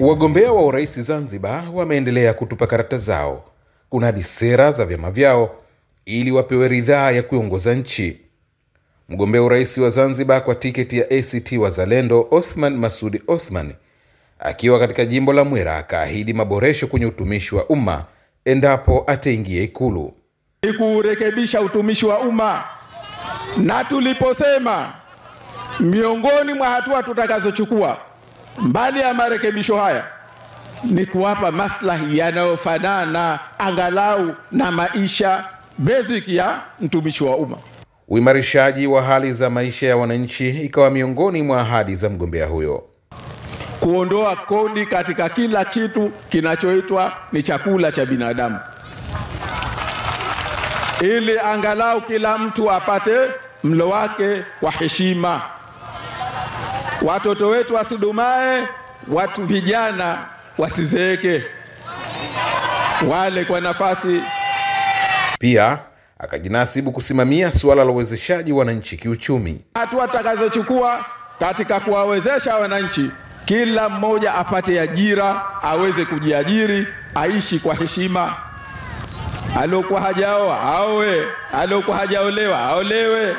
Wagombea wa urais Zanzibar wameendelea kutupa karata zao kunadi sera za vyama vyao ili wapewe ridhaa ya kuongoza nchi. Mgombea urais wa Zanzibar kwa tiketi ya ACT Wazalendo Othman Masoud Othman akiwa katika jimbo la Mwera akaahidi maboresho kwenye utumishi wa umma endapo ataingia Ikulu. Ni kurekebisha utumishi wa umma, na tuliposema miongoni mwa hatua tutakazochukua mbali ya marekebisho haya ni kuwapa maslahi yanayofanana angalau na maisha basic ya mtumishi wa umma. Uimarishaji wa hali za maisha ya wananchi ikawa miongoni mwa ahadi za mgombea huyo. Kuondoa kodi katika kila kitu kinachoitwa ni chakula cha binadamu, ili angalau kila mtu apate mlo wake kwa heshima. Watoto wetu wasidumae, watu vijana wasizeeke, wale kwa nafasi. Pia akajinasibu kusimamia suala la uwezeshaji wananchi kiuchumi. Hatua tutakazochukua katika kuwawezesha wananchi, kila mmoja apate ajira, aweze kujiajiri, aishi kwa heshima. Aliyokuwa hajaoa aoe, aliyokuwa hajaolewa aolewe.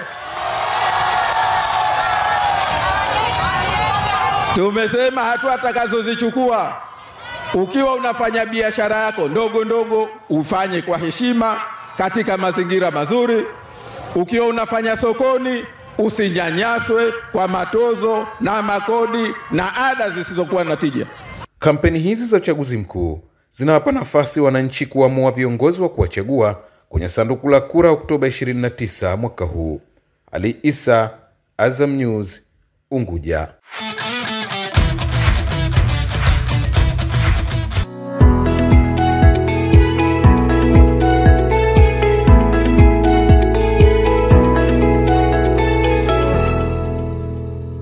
Tumesema hatua tutakazozichukua, ukiwa unafanya biashara yako ndogo ndogo ufanye kwa heshima katika mazingira mazuri. Ukiwa unafanya sokoni usinyanyaswe kwa matozo na makodi na ada zisizokuwa na tija. Kampeni hizi za uchaguzi mkuu zinawapa nafasi wananchi kuamua viongozi wa kuwachagua kwenye sanduku la kura Oktoba 29 mwaka huu. Ali Isa, Azam News, Unguja.